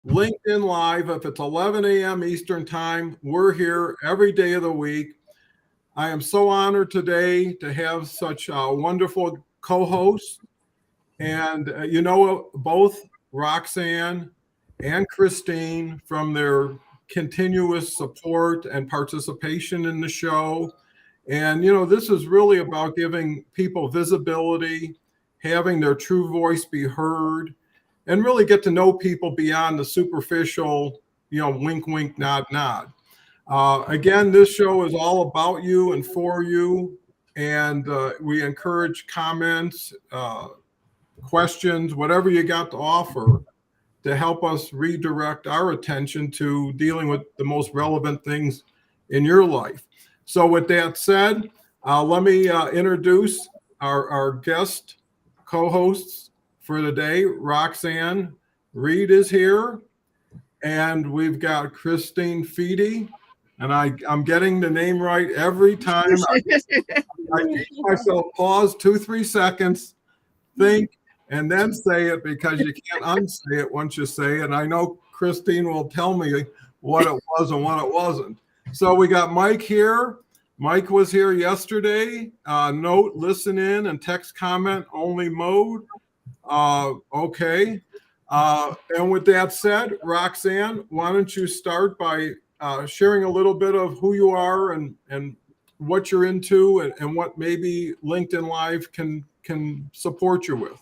LinkedIn Live. If it's 11 a.m. Eastern Time, we're here every day of the week. I am so honored today to have such wonderful co-hosts. And both Roxanne and Christine, from their continuous support and participation in the show. And, this is really about giving people visibility, having their true voice be heard, and really get to know people beyond the superficial, wink, wink, nod, nod. Again, this show is all about you and for you. And we encourage comments, questions, whatever you got to offer to help us redirect our attention to dealing with the most relevant things in your life. So with that said, let me introduce our guest co-hosts for the day. Roxanne Reid is here, and we've got Christine Fede, and I'm getting the name right every time. I give myself pause 2-3 seconds, think, and then say it, because you can't unsay it once you say it. And I know Christine will tell me what it was and what it wasn't. So we got Mike here. Mike was here yesterday. Note, listen in and text comment only mode. Okay. And with that said, Roxanne, why don't you start by sharing a little bit of who you are and what you're into and what maybe LinkedIn Live can support you with.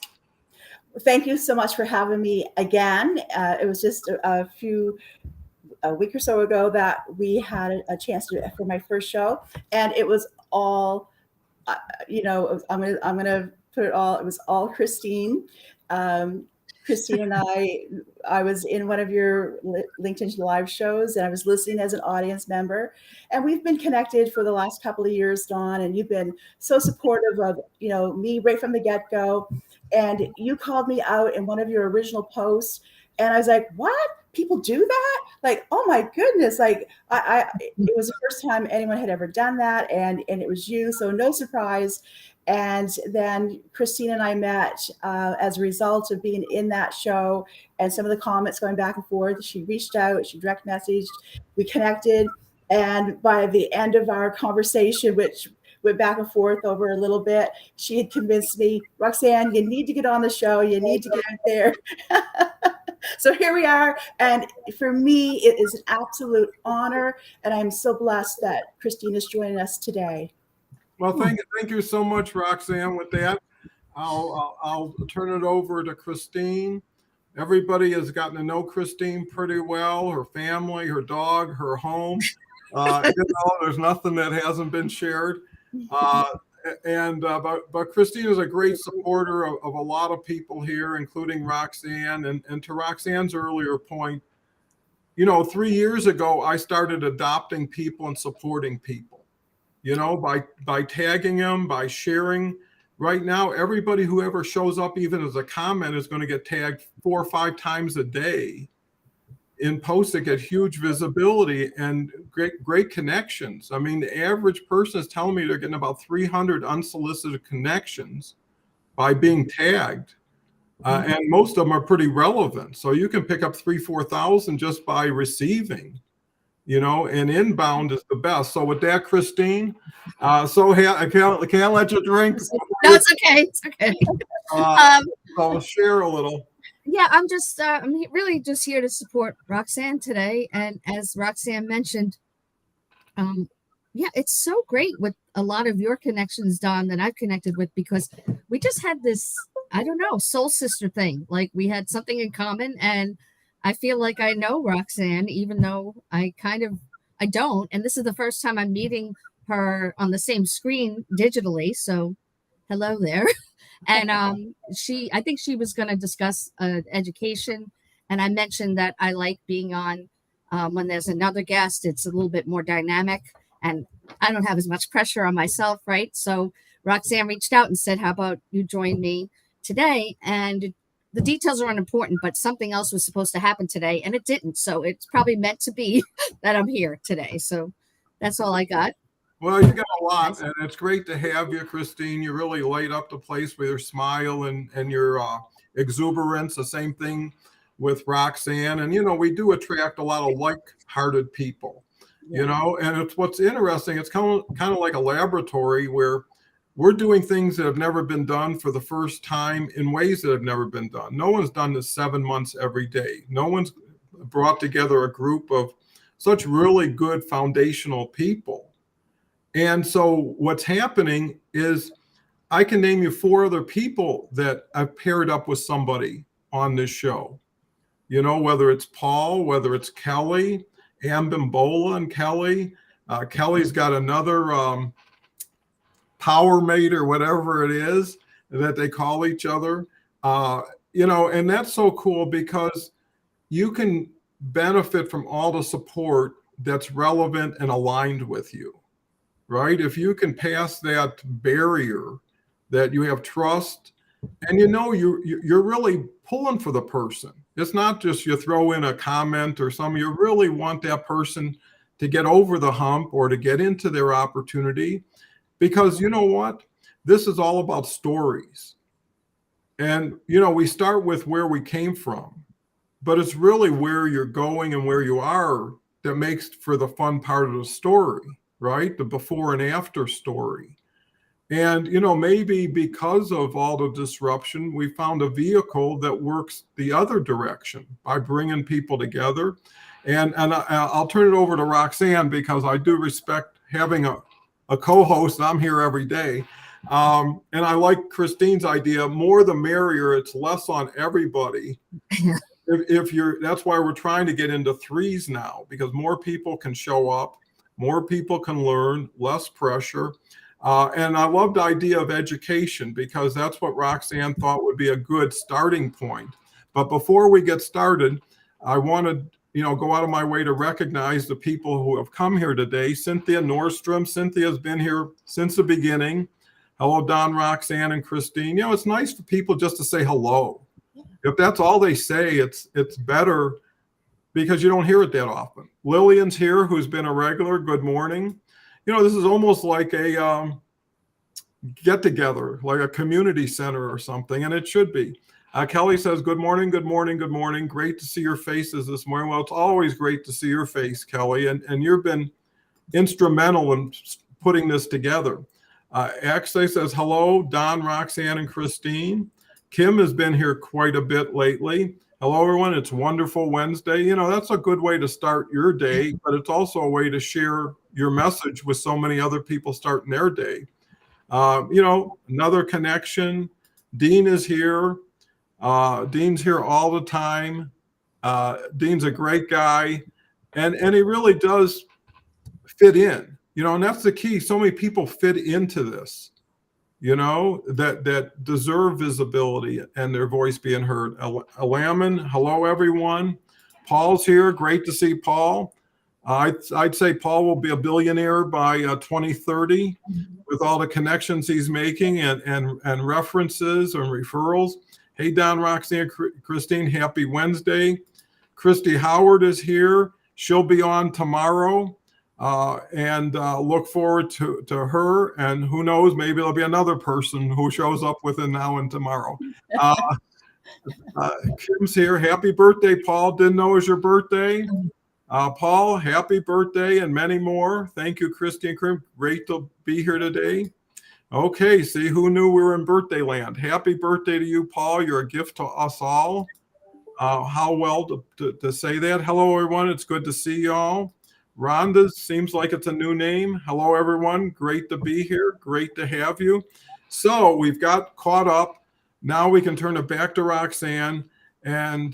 Thank you so much for having me again. It was just a week or so ago that we had a chance for my first show, and it was all, I'm gonna put it all. It was all Christine. Christine and I was in one of your LinkedIn Live shows, and I was listening as an audience member. And we've been connected for the last couple of years, Dawn, and you've been so supportive of, me right from the get-go. And you called me out in one of your original posts, and I was like, what? People do that? Like, oh my goodness. Like, it was the first time anyone had ever done that, and it was you, so no surprise. And then Christine and I met as a result of being in that show, and some of the comments going back and forth. She reached out, she direct messaged, we connected. And by the end of our conversation, which went back and forth over a little bit, she had convinced me, Roxanne, you need to get on the show. You need to get out there. So here we are. And for me, it is an absolute honor. And I'm so blessed that Christine is joining us today. Well, thank you so much, Roxanne. With that, I'll turn it over to Christine. Everybody has gotten to know Christine pretty well, her family, her dog, her home. There's nothing that hasn't been shared. But Christine is a great supporter of a lot of people here, including Roxanne. And to Roxanne's earlier point, 3 years ago, I started adopting people and supporting people. By tagging them, by sharing. Right now, everybody who ever shows up, even as a comment, is going to get tagged 4 or 5 times a day in posts that get huge visibility and great connections. I mean, the average person is telling me they're getting about 300 unsolicited connections by being tagged. And most of them are pretty relevant. So you can pick up 3,000-4,000 just by receiving. And inbound is the best. So with that, Christine, I can't let you drink. No, it's okay. It's okay. I'll share a little. Yeah, I'm really just here to support Roxanne today. And as Roxanne mentioned, it's so great with a lot of your connections, Don, that I've connected with, because we just had this, I don't know, soul sister thing. Like, we had something in common, and I feel like I know Roxanne, even though I don't. And this is the first time I'm meeting her on the same screen digitally. So hello there. And I think she was going to discuss education. And I mentioned that I like being on when there's another guest. It's a little bit more dynamic, and I don't have as much pressure on myself, right? So Roxanne reached out and said, how about you join me today? And the details are unimportant, but something else was supposed to happen today, and it didn't. So it's probably meant to be that I'm here today. So that's all I got. Well, you got a lot, and it's great to have you, Christine. You really light up the place with your smile and your exuberance. The same thing with Roxanne. And, we do attract a lot of like-hearted people, and it's what's interesting. It's kind of like a laboratory where we're doing things that have never been done for the first time in ways that have never been done. No one's done this 7 months every day. No one's brought together a group of such really good foundational people. And so what's happening is I can name you 4 other people that I've paired up with somebody on this show. Whether it's Paul, whether it's Kelly, Ambimbola and Kelly. Kelly's got another power mate or whatever it is that they call each other. And that's so cool because you can benefit from all the support that's relevant and aligned with you, right? If you can pass that barrier, that you have trust, and you're really pulling for the person. It's not just you throw in a comment or something. You really want that person to get over the hump or to get into their opportunity, because you know what? This is all about stories. And, we start with where we came from, but it's really where you're going and where you are that makes for the fun part of the story, right? The before and after story. And, maybe because of all the disruption, we found a vehicle that works the other direction by bringing people together. And I'll turn it over to Roxanne, because I do respect having a co-host. I'm here every day. And I like Christine's idea, more the merrier. It's less on everybody. That's why we're trying to get into 3s now, because more people can show up, more people can learn, less pressure. And I love the idea of education, because that's what Roxanne thought would be a good starting point. But before we get started, I want to, go out of my way to recognize the people who have come here today. Cynthia Nordstrom. Cynthia's been here since the beginning. Hello, Don, Roxanne, and Christine. It's nice for people just to say hello. If that's all they say, it's better, because you don't hear it that often. Lillian's here, who's been a regular. Good morning. This is almost like a get together, like a community center or something, and it should be. Kelly says, good morning, good morning, good morning. Great to see your faces this morning. Well, it's always great to see your face, Kelly, and you've been instrumental in putting this together. Axel says, hello, Don, Roxanne, and Christine. Kim has been here quite a bit lately. Hello, everyone. It's Wonderful Wednesday. That's a good way to start your day, but it's also a way to share your message with so many other people starting their day. Another connection. Dean is here. Dean's here all the time. Dean's a great guy, and he really does fit in, and that's the key. So many people fit into this, that deserve visibility and their voice being heard. Alaman, hello, everyone. Paul's here. Great to see Paul. I'd say Paul will be a billionaire by 2030 with all the connections he's making and references and referrals. Hey, Don, Roxanne, Christine, happy Wednesday. Christy Howard is here. She'll be on tomorrow, and look forward to her. And who knows, maybe there'll be another person who shows up within now and tomorrow. Kim's here. Happy birthday, Paul. Didn't know it was your birthday. Paul, happy birthday, and many more. Thank you, Christy and Krim. Great to be here today. Okay, see, who knew we were in birthday land? Happy birthday to you, Paul. You're a gift to us all. How well to say that. Hello, everyone. It's good to see y'all. Rhonda seems like it's a new name. Hello, everyone. Great to be here. Great to have you. So we've got caught up. Now we can turn it back to Roxanne and,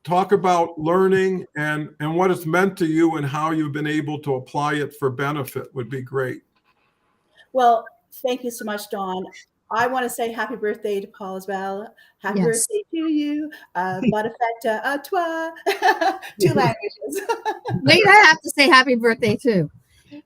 talk about learning and what it's meant to you and how you've been able to apply it for benefit would be great. Well, thank you so much, Dawn. I want to say happy birthday to Paul as well. Happy birthday to you. Bon fête à toi. 2 languages. Wait, I have to say happy birthday too.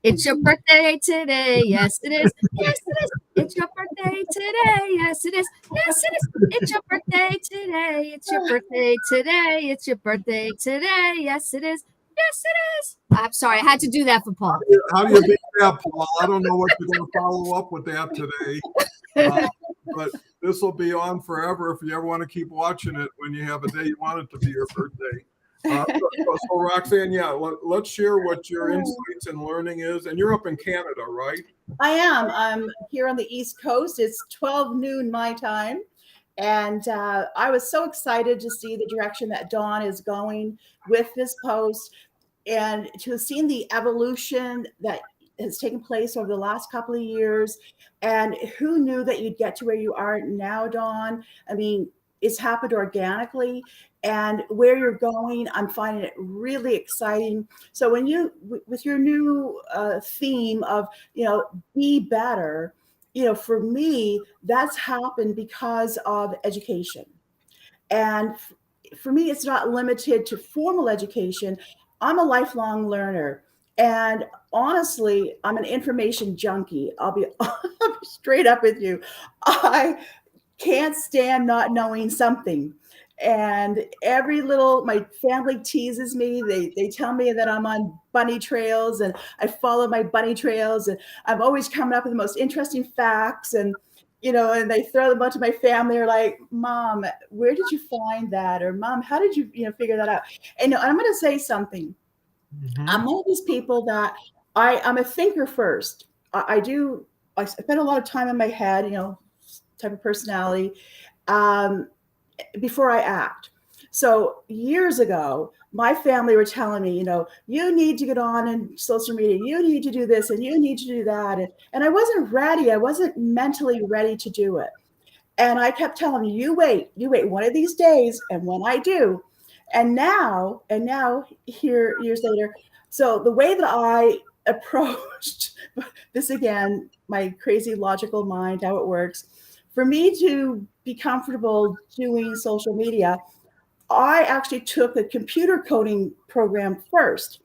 It's your birthday today. Yes, it is. Yes, it is. It's your birthday today. Yes, it is. Yes, it is. It's your birthday today. It's your birthday today. It's your birthday today. Yes, it is. Yes, it is. I'm sorry. I had to do that for Paul. How do you beat that, Paul? I don't know what you're going to follow up with that today. but this will be on forever if you ever want to keep watching it when you have a day you want it to be your birthday. So Roxanne, yeah, let's share what your insights and learning is. And you're up in Canada, right? I am. I'm here on the East Coast. It's 12 noon my time. And I was so excited to see the direction that Dawn is going with this post and to have seen the evolution that has taken place over the last couple of years. And who knew that you'd get to where you are now, Dawn? I mean, it's happened organically, and where you're going, I'm finding it really exciting. So when you, with your new theme of, be better, for me, that's happened because of education. And for me, it's not limited to formal education. I'm a lifelong learner. And honestly, I'm an information junkie. I'll be straight up with you. I can't stand not knowing something. And my family teases me. They tell me that I'm on bunny trails and I follow my bunny trails. And I'm always coming up with the most interesting facts. And and they throw them onto my family. They're like, Mom, where did you find that? Or Mom, how did you, figure that out? And I'm going to say something. Mm-hmm. I'm one of these people that I'm a thinker first. I spend a lot of time in my head, type of personality, before I act. So years ago, my family were telling me, you need to get on in social media, you need to do this and you need to do that. And I wasn't ready. I wasn't mentally ready to do it. And I kept telling me, you wait one of these days. And when I do, and now here years later, so the way that I approached this, again, my crazy logical mind, how it works, for me to be comfortable doing social media, I actually took a computer coding program first.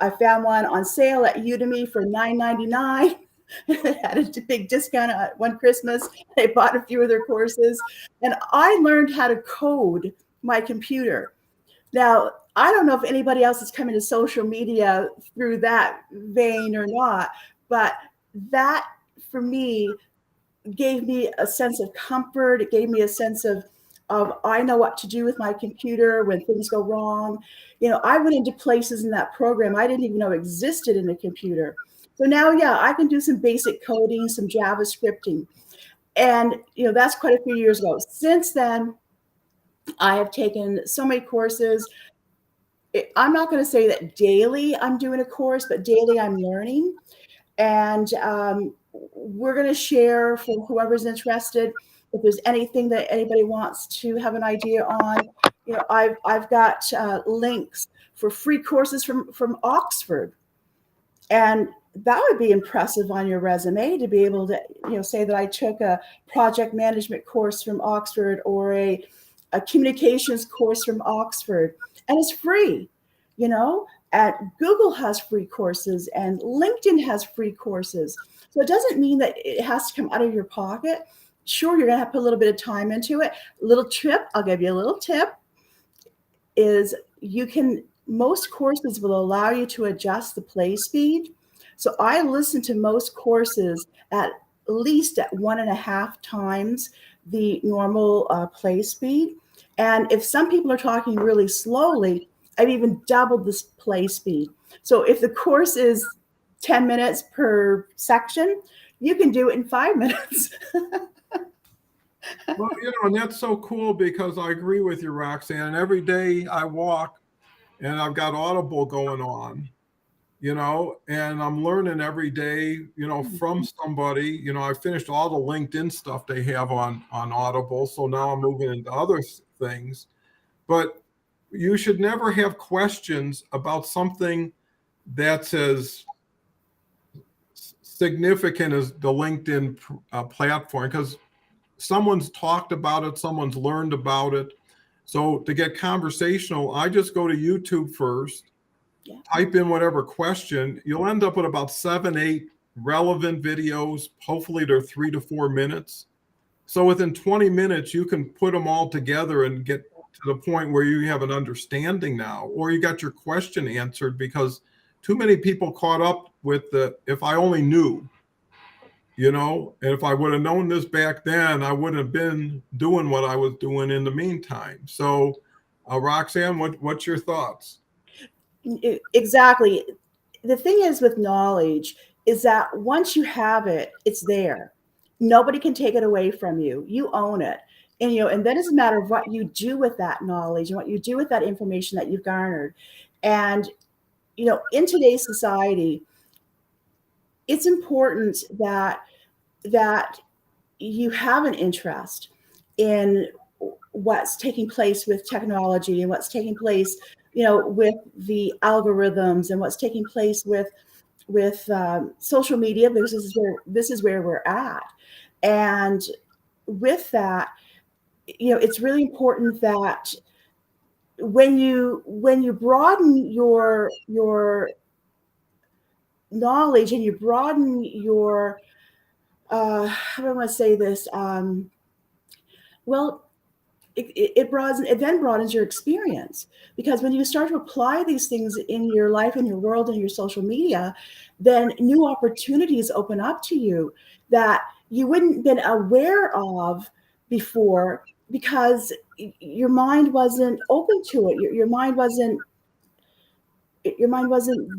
I found one on sale at Udemy for $9.99. It had a big discount at one Christmas. I bought a few of their courses, and I learned how to code my computer. Now, I don't know if anybody else is coming to social media through that vein or not, but that for me gave me a sense of comfort. It gave me a sense of I know what to do with my computer when things go wrong. I went into places in that program I didn't even know existed in a computer. So now, yeah, I can do some basic coding, some JavaScripting. And, that's quite a few years ago. Since then, I have taken so many courses. I'm not going to say that daily I'm doing a course, but daily I'm learning. And we're going to share for whoever's interested. If there's anything that anybody wants to have an idea on, I've got links for free courses from Oxford. And that would be impressive on your resume to be able to, say that I took a project management course from Oxford or a communications course from Oxford, and it's free, and Google has free courses and LinkedIn has free courses. So it doesn't mean that it has to come out of your pocket. Sure, you're going to have to put a little bit of time into it. I'll give you a little tip, is most courses will allow you to adjust the play speed. So I listen to most courses at least at 1.5 times the normal play speed. And if some people are talking really slowly, I've even doubled this play speed. So if the course is 10 minutes per section, you can do it in 5 minutes. Well, and that's so cool because I agree with you, Roxanne. Every day I walk and I've got Audible going on, and I'm learning every day, from somebody. I finished all the LinkedIn stuff they have on Audible. So now I'm moving into other things. But you should never have questions about something that's as significant as the LinkedIn platform, because someone's talked about it, someone's learned about it. So to get conversational, I just go to YouTube first, type in whatever question. You'll end up with about 7, 8 relevant videos. Hopefully they're 3 to 4 minutes. So within 20 minutes, you can put them all together and get to the point where you have an understanding now, or you got your question answered, because too many people caught up with if I only knew. And if I would have known this back then, I wouldn't have been doing what I was doing in the meantime. So, Roxanne, what's your thoughts? Exactly. The thing is with knowledge is that once you have it, it's there. Nobody can take it away from you. You own it. And then it's a matter of what you do with that knowledge and what you do with that information that you've garnered. And, in today's society, it's important that you have an interest in what's taking place with technology and what's taking place, with the algorithms and what's taking place with social media. This is where we're at, and with that, it's really important that when you broaden your knowledge and you broaden your how do I want to say this? Well, it then broadens your experience, because when you start to apply these things in your life, in your world, in your social media, then new opportunities open up to you that you wouldn't been aware of before, because your mind wasn't open to it. Your mind wasn't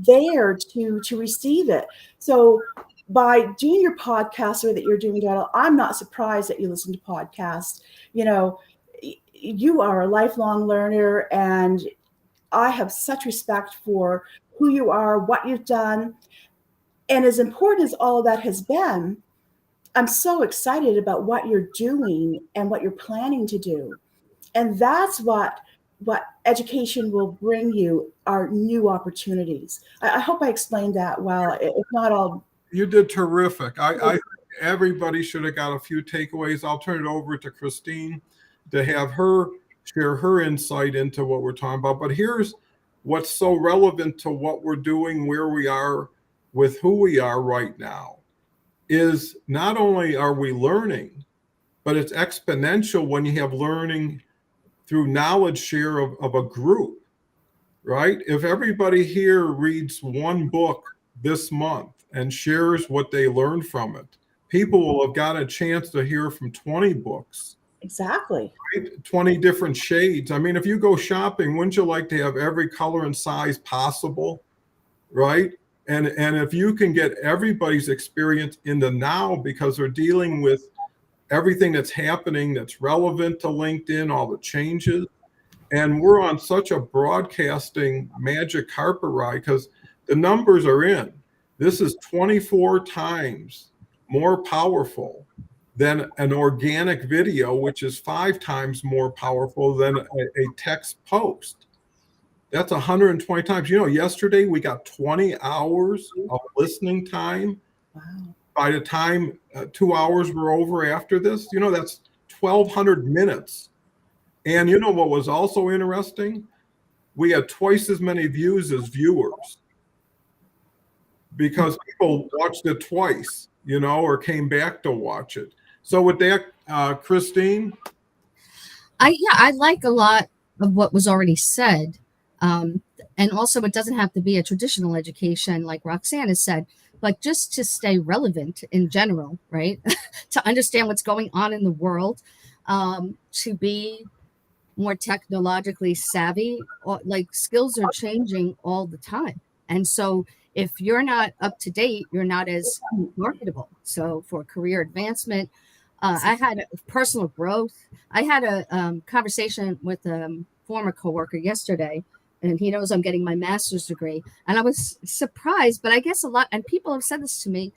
there to receive it. So by doing your podcast the way that you're doing, Donald, I'm not surprised that you listen to podcasts. You are a lifelong learner, and I have such respect for who you are, what you've done. And as important as all of that has been, I'm so excited about what you're doing and what you're planning to do. And that's what education will bring you, are new opportunities. I hope I explained that well. If not, You did terrific. I everybody should have got a few takeaways. I'll turn it over to Christine to have her share her insight into what we're talking about. But here's what's so relevant to what we're doing, where we are with who we are right now, is not only are we learning, but it's exponential when you have learning through knowledge share of a group, right? If everybody here reads one book this month and shares what they learned from it, people will have got a chance to hear from 20 books. Exactly. Right? 20 different shades. I mean, if you go shopping, wouldn't you like to have every color and size possible, right? And if you can get everybody's experience in the now, because they're dealing with everything that's happening that's relevant to LinkedIn, all the changes. And we're on such a broadcasting magic carpet ride, because the numbers are in. This is 24 times more powerful than an organic video, which is 5 times more powerful than a text post. That's 120 times. Yesterday we got 20 hours of listening time. Wow. By the time 2 hours were over after this, that's 1,200 minutes. And what was also interesting? We had twice as many views as viewers, because people watched it twice, or came back to watch it. So with that, Christine? I like a lot of what was already said. And also, it doesn't have to be a traditional education like Roxanne has said, but just to stay relevant in general, right? To understand what's going on in the world, to be more technologically savvy. Like, skills are changing all the time. And so if you're not up to date, you're not as marketable. So for career advancement, I had personal growth. I had a conversation with a former coworker yesterday, and he knows I'm getting my master's degree. And I was surprised, but I guess a lot, and people have said this to me,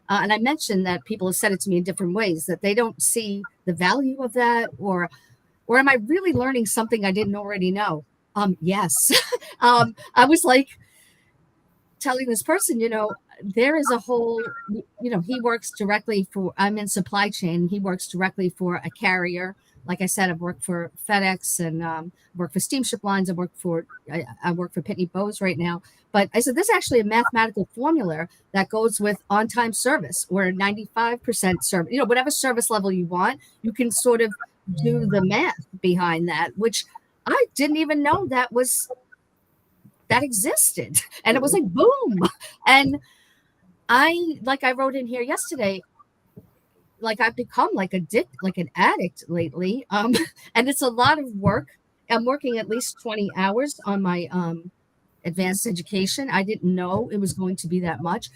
and I mentioned that people have said it to me in different ways, that they don't see the value of that, or am I really learning something I didn't already know? Yes. I was like telling this person, there is a whole, he works directly for, I'm in supply chain. He works directly for a carrier. Like I said, I've worked for FedEx and worked for steamship lines. I work for Pitney Bowes right now. But I said, there's actually a mathematical formula that goes with on-time service, or 95% service, whatever service level you want, you can sort of do the math behind that, which I didn't even know that existed. And it was like, boom. And I wrote in here yesterday, like I've become like an addict lately. And it's a lot of work. I'm working at least 20 hours on my advanced education. I didn't know it was going to be that much.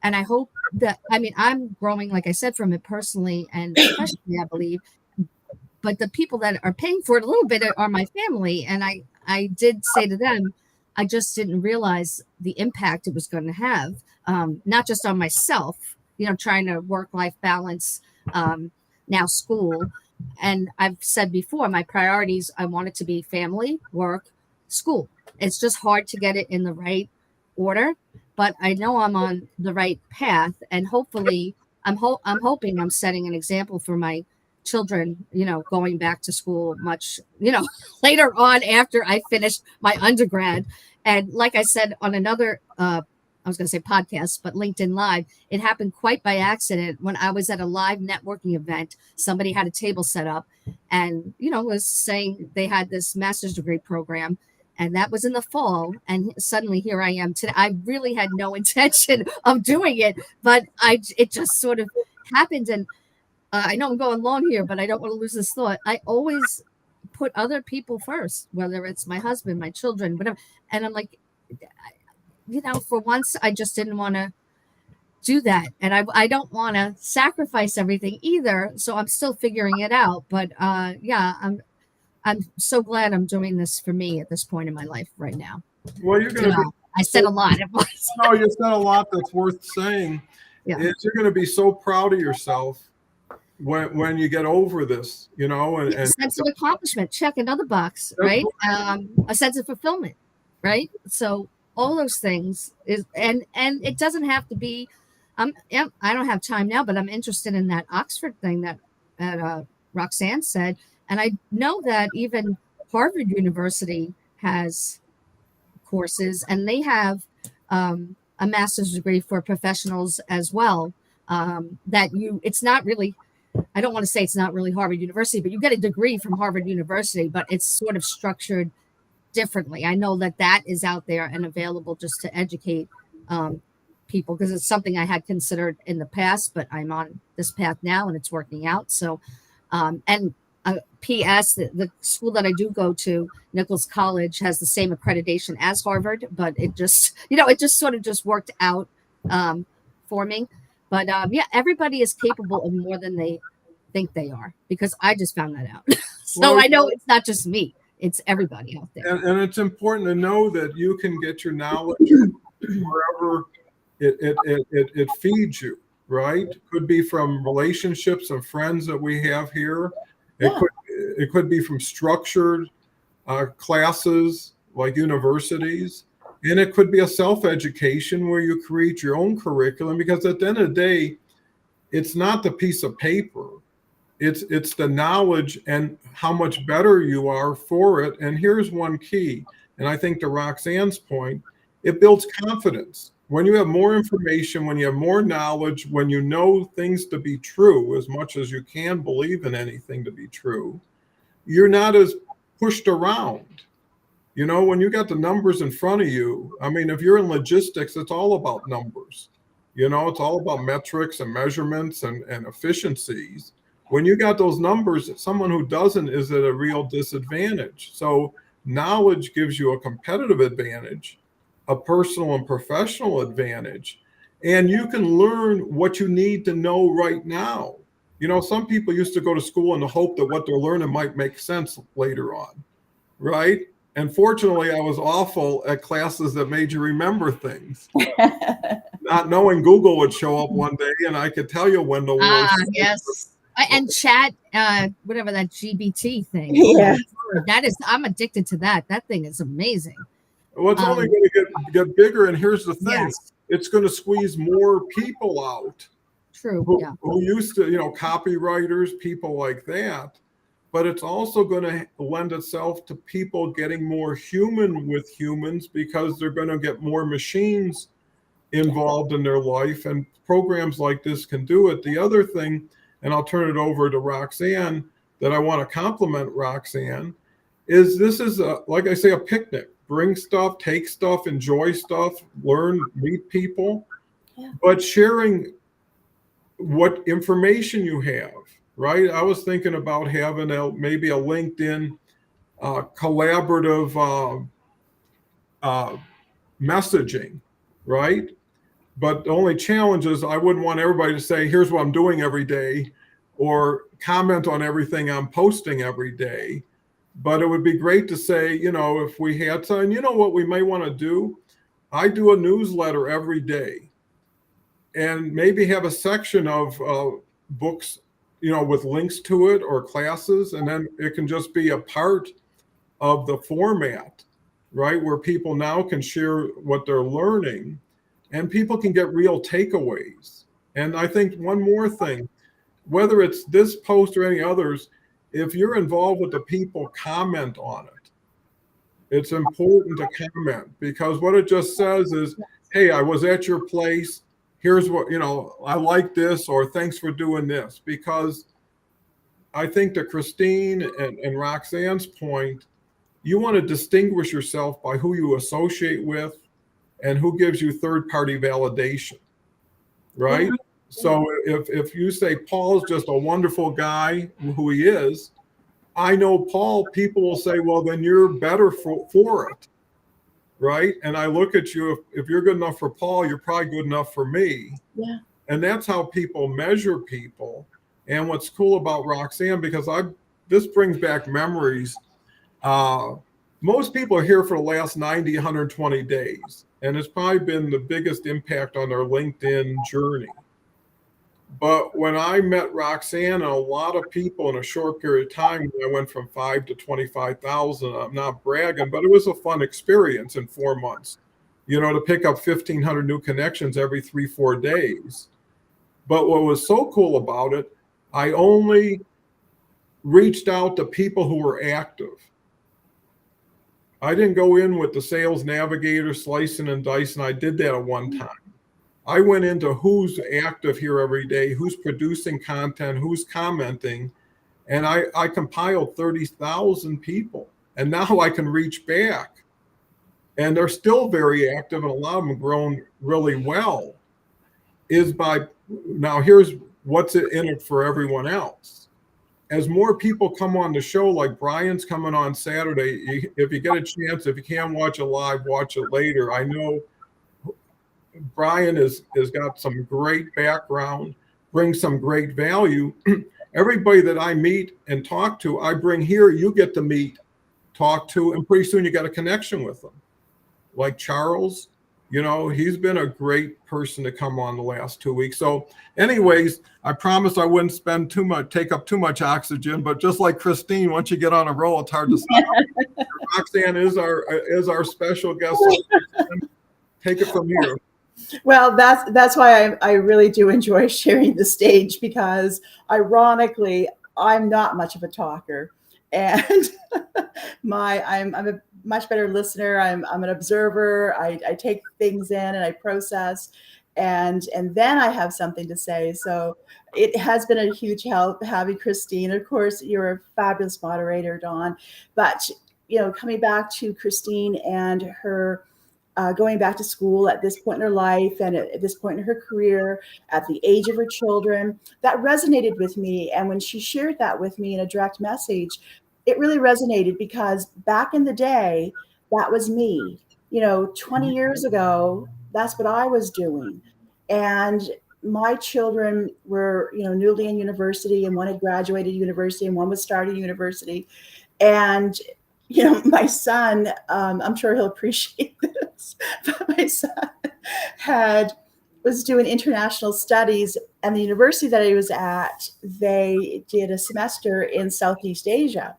And I hope that, I mean, I'm growing, like I said, from it personally and professionally, I believe. But the people that are paying for it a little bit are my family. And I did say to them, I just didn't realize the impact it was going to have, not just on myself, trying to work-life balance, now school. And I've said before, my priorities, I want it to be family, work, school. It's just hard to get it in the right order, but I know I'm on the right path. And hopefully I'm hoping I'm setting an example for my children, going back to school much, later on after I finished my undergrad. And like I said on another, I was going to say podcast, but LinkedIn Live, it happened quite by accident when I was at a live networking event. Somebody had a table set up and, was saying they had this master's degree program. And that was in the fall. And suddenly here I am today. I really had no intention of doing it, but it just sort of happened. And I know I'm going long here, but I don't want to lose this thought. I always put other people first, whether it's my husband, my children, whatever. And I'm like, for once, I just didn't want to do that. And I don't want to sacrifice everything either. So I'm still figuring it out. But yeah, I'm so glad I'm doing this for me at this point in my life right now. Well, you're going to be. I said a lot at once. No, you said a lot that's worth saying. Yeah. You're going to be so proud of yourself when you get over this, and a sense of accomplishment, check another box, right? A sense of fulfillment, right? So all those things is, and it doesn't have to be. I don't have time now, but I'm interested in that Oxford thing that Roxanne said, and I know that even Harvard University has courses, and they have a master's degree for professionals as well. It's not really. I don't want to say it's not really Harvard University, but you get a degree from Harvard University, but it's sort of structured differently. I know that is out there and available just to educate people, because it's something I had considered in the past, but I'm on this path now and it's working out. So, and P.S., the school that I do go to, Nichols College, has the same accreditation as Harvard, but it just, it just sort of just worked out for me. But yeah, everybody is capable of more than they think they are, because I just found that out. So I know it's not just me, it's everybody out there. And it's important to know that you can get your knowledge wherever it feeds you, right? Could be from relationships and friends that we have here. It could be from structured classes like universities. And it could be a self-education where you create your own curriculum, because at the end of the day, it's not the piece of paper. It's the knowledge and how much better you are for it. And here's one key. And I think to Roxanne's point, it builds confidence. When you have more information, when you have more knowledge, when you know things to be true, as much as you can believe in anything to be true, you're not as pushed around. When you got the numbers in front of you, I mean, if you're in logistics, it's all about numbers. It's all about metrics and measurements and efficiencies. When you got those numbers, someone who doesn't is at a real disadvantage. So knowledge gives you a competitive advantage, a personal and professional advantage, and you can learn what you need to know right now. Some people used to go to school in the hope that what they're learning might make sense later on, right? And fortunately, I was awful at classes that made you remember things. Not knowing Google would show up one day and I could tell you when the war. Yes. And chat, whatever that GBT thing. Yeah. I'm addicted to that. That thing is amazing. Well, it's only going to get bigger. And here's the thing. Yes. It's going to squeeze more people out. True. Who used to, copywriters, people like that. But it's also going to lend itself to people getting more human with humans, because they're going to get more machines involved in their life, and programs like this can do it. The other thing, and I'll turn it over to Roxanne, that I want to compliment Roxanne, is this is, like I say, a picnic. Bring stuff, take stuff, enjoy stuff, learn, meet people. Yeah. But sharing what information you have, right? I was thinking about having maybe a LinkedIn collaborative messaging, right? But the only challenge is I wouldn't want everybody to say, here's what I'm doing every day, or comment on everything I'm posting every day. But it would be great to say, if we had time, what we may want to do? I do a newsletter every day, and maybe have a section of books, with links to it, or classes, and then it can just be a part of the format, right? Where people now can share what they're learning, and people can get real takeaways. And I think one more thing, whether it's this post or any others, if you're involved with the people, comment on it. It's important to comment, because what it just says is, hey, I was at your place. Here's what, I like this, or thanks for doing this. Because I think to Christine and Roxanne's point, you want to distinguish yourself by who you associate with and who gives you third-party validation, right? Yeah. So if you say Paul's just a wonderful guy, who he is, I know Paul, people will say, well, then you're better for it, right? And I look at you, if you're good enough for Paul, you're probably good enough for me. Yeah. And that's how people measure people. And what's cool about Roxanne, because this brings back memories. Most people are here for the last 90, 120 days, and it's probably been the biggest impact on their LinkedIn journey. But when I met Roxanne and a lot of people in a short period of time, I went from 5 to 25,000. I'm not bragging, but it was a fun experience in 4 months, to pick up 1,500 new connections every 3-4 days. But what was so cool about it, I only reached out to people who were active. I didn't go in with the sales navigator slicing and dicing. I did that at one time. I went into who's active here every day, who's producing content, who's commenting, and I compiled 30,000 people. And now I can reach back. And they're still very active, and a lot of them have grown really well. Now here's what's in it for everyone else. As more people come on the show, like Brian's coming on Saturday, if you get a chance, if you can't watch it live, watch it later. I know Brian has got some great background, brings some great value. Everybody that I meet and talk to, I bring here, you get to meet, talk to, and pretty soon you got a connection with them. Like Charles, he's been a great person to come on the last 2 weeks. So anyways, I promised I wouldn't take up too much oxygen, but just like Christine, once you get on a roll, it's hard to stop. Roxanne is our special guest. Take it from here. Well, that's why I really do enjoy sharing the stage, because ironically, I'm not much of a talker, and I'm a much better listener. I'm an observer. I take things in and I process, and then I have something to say. So it has been a huge help having Christine. Of course, you're a fabulous moderator, Dawn. But coming back to Christine and her going back to school at this point in her life and at this point in her career, at the age of her children, that resonated with me. And when she shared that with me in a direct message, it really resonated, because back in the day, that was me. 20 years ago, that's what I was doing. And my children were, newly in university, and one had graduated university and one was starting university. And my son, I'm sure he'll appreciate this, but my son was doing international studies, and the university that he was at, they did a semester in Southeast Asia.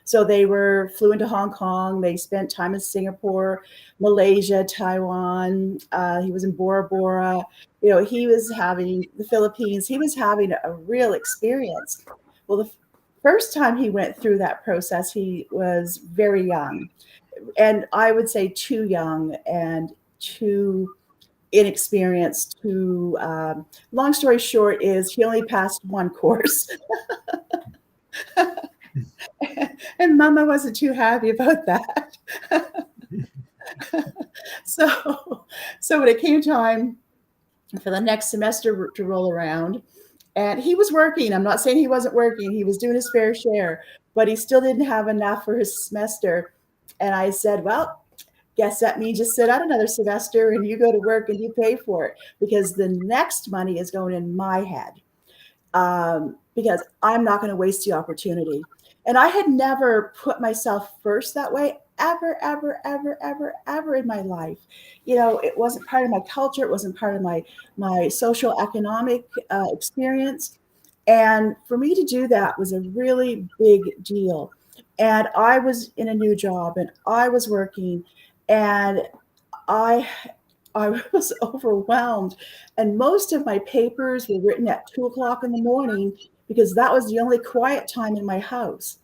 So they flew into Hong Kong. They spent time in Singapore, Malaysia, Taiwan. He was in Bora Bora. He was having the Philippines. He was having a real experience. Well, the first time he went through that process, he was very young, and I would say too young and too inexperienced. Long story short is he only passed one course. And Mama wasn't too happy about that. So when it came time for the next semester to roll around, And he was working. I'm not saying he wasn't working. He was doing his fair share, but he still didn't have enough for his semester. And I said, well, guess that means you sit out another semester and you go to work and you pay for it, because the next money is going in my head, because I'm not going to waste the opportunity. And I had never put myself first that way, ever, ever, ever, ever, ever in my life. You know, it wasn't part of my culture. It wasn't part of my social economic experience. And for me to do that was a really big deal. And I was in a new job and I was working, and I I was overwhelmed. And most of my papers were written at 2 o'clock in the morning, because that was the only quiet time in my house.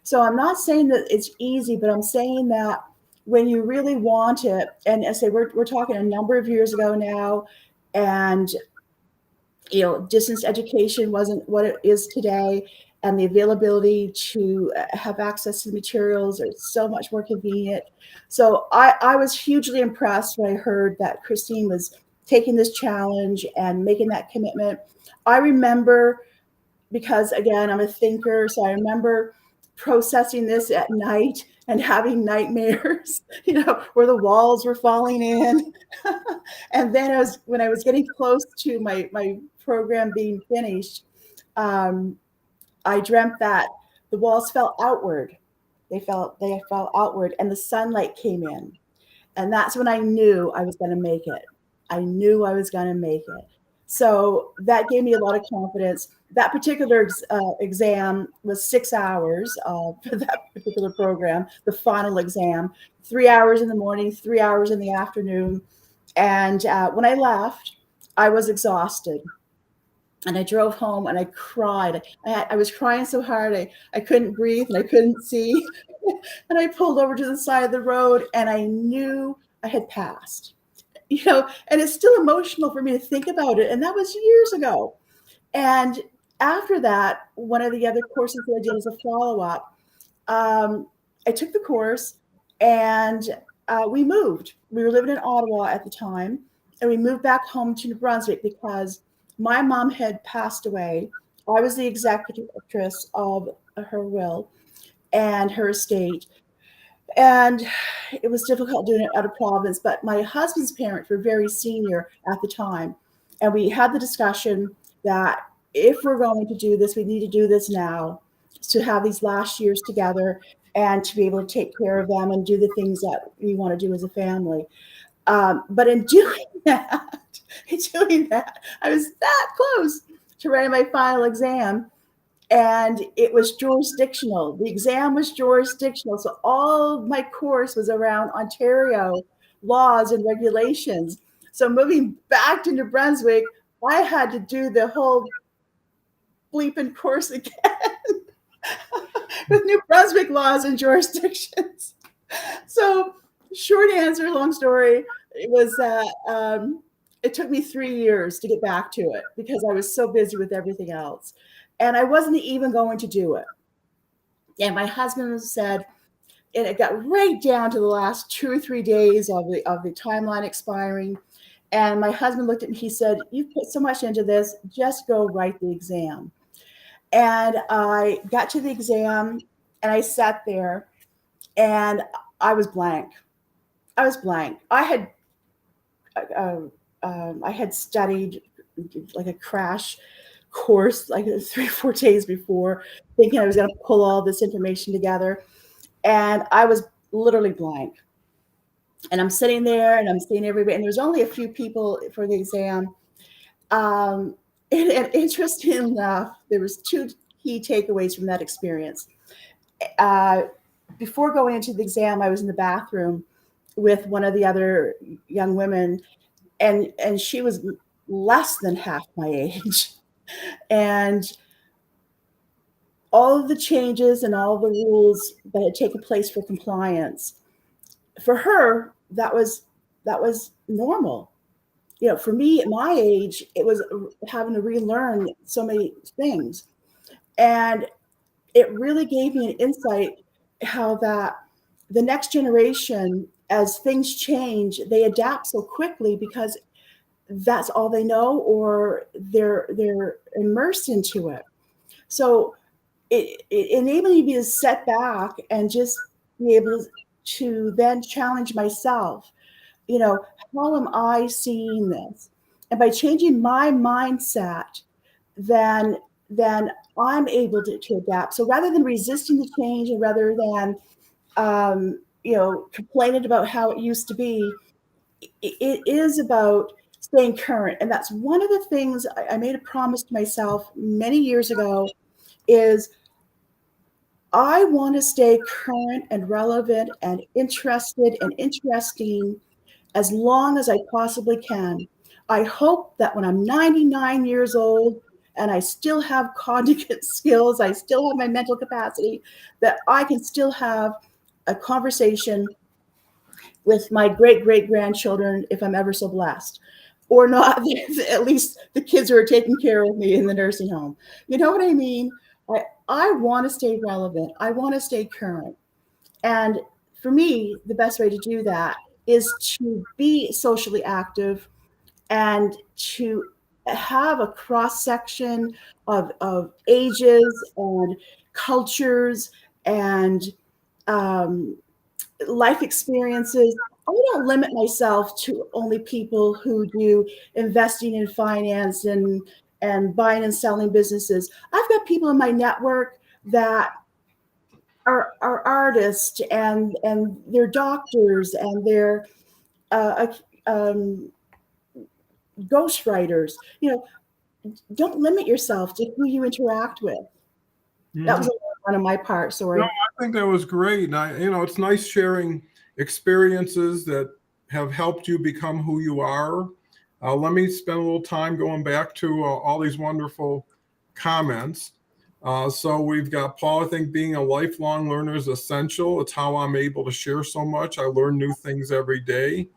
So I'm not saying that it's easy, but I'm saying that when you really want it, and I say we're talking a number of years ago now, and distance education wasn't what it is today, and the availability to have access to the materials are so much more convenient. So I was hugely impressed when I heard that Christine was taking this challenge and making that commitment. I remember, because again, I'm a thinker, so I remember processing this at night and having nightmares, where the walls were falling in. And then when I was getting close to my program being finished, I dreamt that the walls fell outward. They fell outward, and the sunlight came in. And that's when I knew I was going to make it. I knew I was going to make it. So that gave me a lot of confidence. That particular exam was 6 hours for that particular program, the final exam, 3 hours in the morning, 3 hours in the afternoon. And when I left, I was exhausted. And I drove home and I cried. I was crying so hard, I couldn't breathe and I couldn't see. And I pulled over to the side of the road and I knew I had passed. And it's still emotional for me to think about it. And that was years ago. And after that, one of the other courses that I did as a follow-up, I took the course, and we moved. We were living in Ottawa at the time, and we moved back home to New Brunswick because my mom had passed away. I was the executrix of her will and her estate. And it was difficult doing it out of province, but my husband's parents were very senior at the time. And we had the discussion that if we're going to do this, we need to do this now, to have these last years together and to be able to take care of them and do the things that we want to do as a family. But in doing that, I was that close to writing my final exam. And it was jurisdictional. The exam was jurisdictional. So all my course was around Ontario laws and regulations. So moving back to New Brunswick, I had to do the whole bleeping course again with New Brunswick laws and jurisdictions. So short answer, long story, it was that it took me 3 years to get back to it because I was so busy with everything else. And I wasn't even going to do it. And my husband said, and it got right down to the last 2 or 3 days of the timeline expiring. And my husband looked at me, he said, "You've put so much into this, just go write the exam." And I got to the exam and I sat there and I was blank. I was blank. I had studied like a crash course like 3 or 4 days before, thinking I was going to pull all this information together. And I was literally blank. And I'm sitting there and I'm seeing everybody. And there's only a few people for the exam. And interesting enough, there was 2 key takeaways from that experience. Before going into the exam, I was in the bathroom with one of the other young women, and she was less than half my age. And all of the changes and all the rules that had taken place for compliance, for her, that was normal. For me at my age, it was having to relearn so many things. And it really gave me an insight how that the next generation, as things change, they adapt so quickly because that's all they know, or they're immersed into it. So it enabled me to set back and just be able to then challenge myself. How am I seeing this? And by changing my mindset, then I'm able to adapt. So rather than resisting the change, and rather than complaining about how it used to be, it is about staying current. And that's one of the things I made a promise to myself many years ago is I want to stay current and relevant and interested and interesting as long as I possibly can. I hope that when I'm 99 years old and I still have cognitive skills, I still have my mental capacity, that I can still have a conversation with my great grandchildren if I'm ever so blessed. Or not, at least the kids who are taking care of me in the nursing home. You know what I mean? I want to stay relevant. I want to stay current. And for me, the best way to do that is to be socially active and to have a cross section of ages and cultures and life experiences. I don't limit myself to only people who do investing in finance and buying and selling businesses. I've got people in my network that are artists and they're doctors and they're uh, um, ghostwriters. Don't limit yourself to who you interact with. That was one on my part. Sorry. No, I think that was great. And it's nice sharing experiences that have helped you become who you are. Let me spend a little time going back to all these wonderful comments. So we've got Paul, I think being a lifelong learner is essential. It's how I'm able to share so much. I learn new things every day.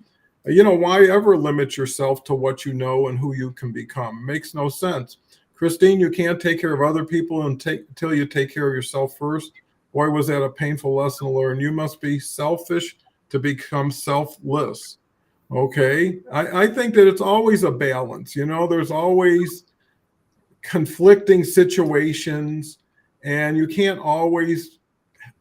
Why ever limit yourself to what you know and who you can become? Makes no sense. Christine, you can't take care of other people until you take care of yourself first. Boy, was that a painful lesson to learn. You must be selfish to become selfless. Okay. I think that it's always a balance. There's always conflicting situations, and you can't always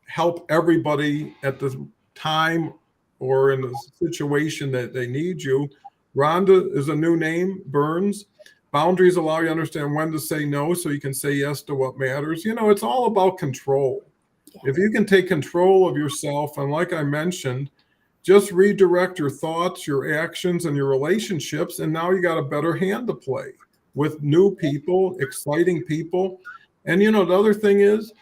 help everybody at the time or in the situation that they need you. Rhonda is a new name, Burns. Boundaries allow you to understand when to say no so you can say yes to what matters. It's all about control. If you can take control of yourself, and like I mentioned, just redirect your thoughts, your actions, and your relationships, and now you got a better hand to play with new people, exciting people. And the other thing is,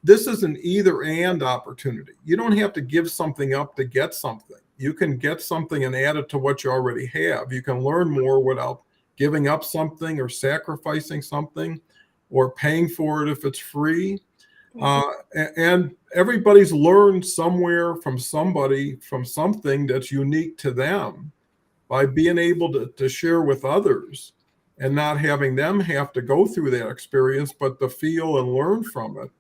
this is an either and opportunity. You don't have to give something up to get something. You can get something and add it to what you already have. You can learn more without giving up something or sacrificing something or paying for it if it's free. And everybody's learned somewhere from somebody, from something that's unique to them by being able to share with others and not having them have to go through that experience, but to feel and learn from it.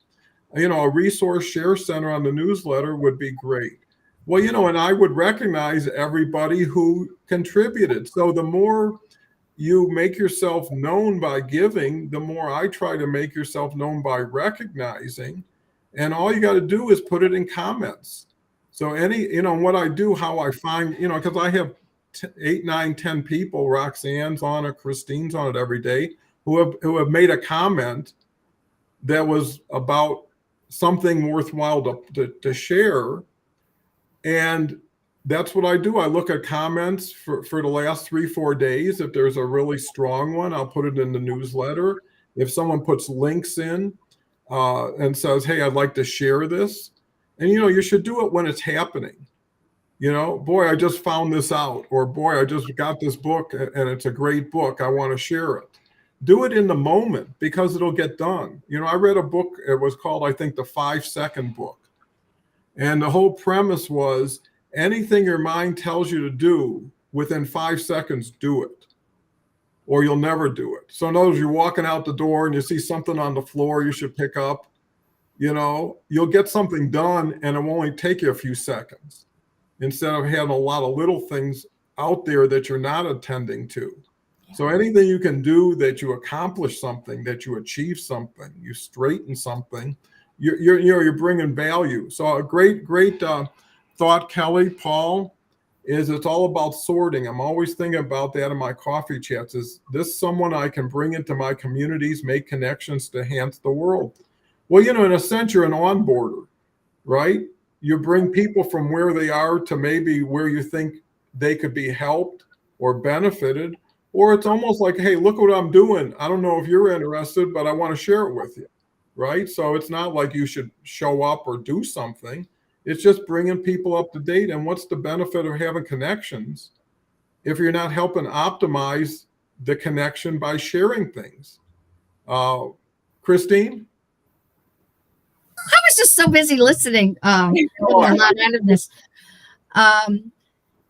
A resource share center on the newsletter would be great. Well, and I would recognize everybody who contributed. So the more you make yourself known by giving, the more I try to make yourself known by recognizing. And all you got to do is put it in comments. So what I do, how I find, because I have 8, 9, 10 people, Roxanne's on it, Christine's on it every day, who have made a comment that was about something worthwhile to share. And that's what I do. I look at comments for the last 3-4 days. If there's a really strong one, I'll put it in the newsletter. If someone puts links in and says, hey, I'd like to share this. And, you should do it when it's happening. Boy, I just found this out. Or, boy, I just got this book and it's a great book. I want to share it. Do it in the moment because it'll get done. I read a book. It was called, I think, the 5-Second Book. And the whole premise was anything your mind tells you to do within 5 seconds, do it, or you'll never do it. So in other words, you're walking out the door and you see something on the floor you should pick up, you'll get something done and it will only take you a few seconds instead of having a lot of little things out there that you're not attending to. So anything you can do that you accomplish something, that you achieve something, you straighten something, you're bringing value. So a great thought, Kelly, Paul, is it's all about sorting. I'm always thinking about that in my coffee chats. Is this someone I can bring into my communities, make connections to enhance the world? Well, in a sense, you're an onboarder, right? You bring people from where they are to maybe where you think they could be helped or benefited. Or it's almost like, hey, look what I'm doing. I don't know if you're interested, but I want to share it with you, right? So it's not like you should show up or do something. It's just bringing people up to date. And what's the benefit of having connections if you're not helping optimize the connection by sharing things? Christine? I was just so busy listening. Getting a lot out of this.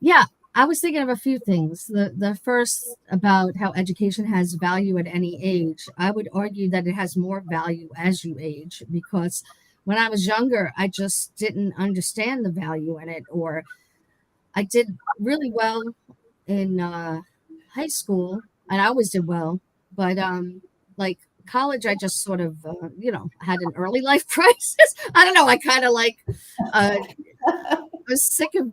Yeah, I was thinking of a few things. The first about how education has value at any age. I would argue that it has more value as you age, because when I was younger, I just didn't understand the value in it, or I did really well in high school, and I always did well, but like college, I just sort of had an early life crisis. I don't know. I kind of uh, was sick of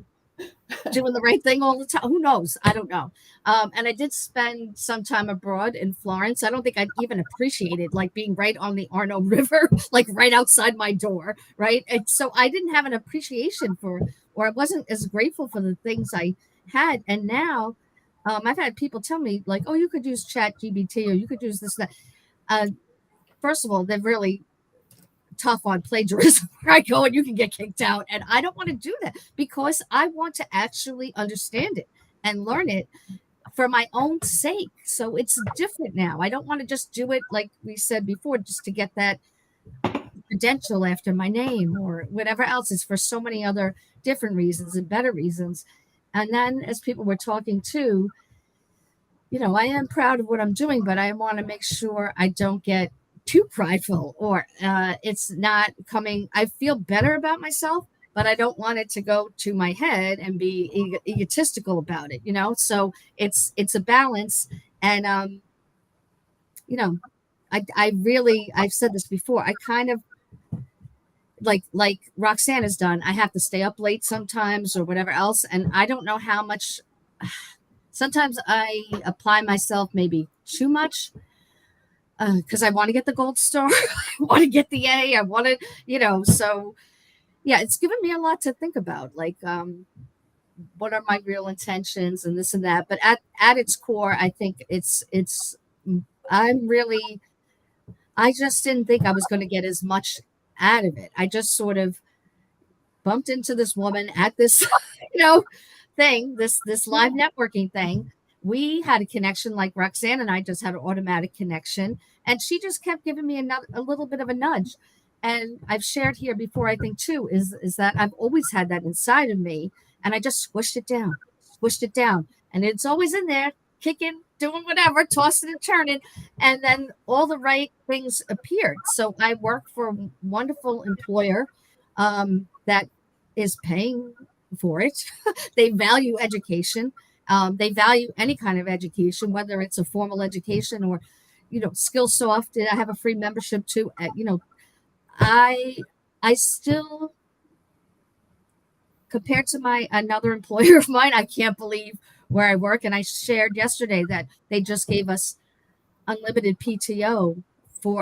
doing the right thing all the time. Who knows? I don't know. And I did spend some time abroad in Florence. I don't think I'd even appreciated like being right on the Arno River, like right outside my door, right? And so I didn't have an appreciation for, or I wasn't as grateful for the things I had. And now I've had people tell me like, oh, you could use Chat GBT, or you could use this, that. First of all, they're really tough on plagiarism where I go and you can get kicked out. And I don't want to do that, because I want to actually understand it and learn it for my own sake. So it's different now. I don't want to just do it like we said before, just to get that credential after my name or whatever else. It's for so many other different reasons and better reasons. And then as people were talking too, I am proud of what I'm doing, but I want to make sure I don't get too prideful, or it's not coming. I feel better about myself, but I don't want it to go to my head and be egotistical about it, so it's a balance. And I've said this before, I kind of like Roxanne has done. I have to stay up late sometimes or whatever else, and I don't know how much. Sometimes I apply myself maybe too much, because I want to get the gold star, I want to get the A, I want to, so yeah, it's given me a lot to think about, like what are my real intentions and this and that. But at its core, I think I just didn't think I was going to get as much out of it. I just sort of bumped into this woman at this, thing, this live networking thing. We had a connection, like Roxanne and I just had an automatic connection, and she just kept giving me a little bit of a nudge. And I've shared here before, I think too, is that I've always had that inside of me, and I just squished it down, and it's always in there, kicking, doing whatever, tossing and turning, and then all the right things appeared. So I work for a wonderful employer that is paying for it. They value education. They value any kind of education, whether it's a formal education or, Skillsoft. I have a free membership too. I still, compared to another employer of mine, I can't believe where I work. And I shared yesterday that they just gave us unlimited PTO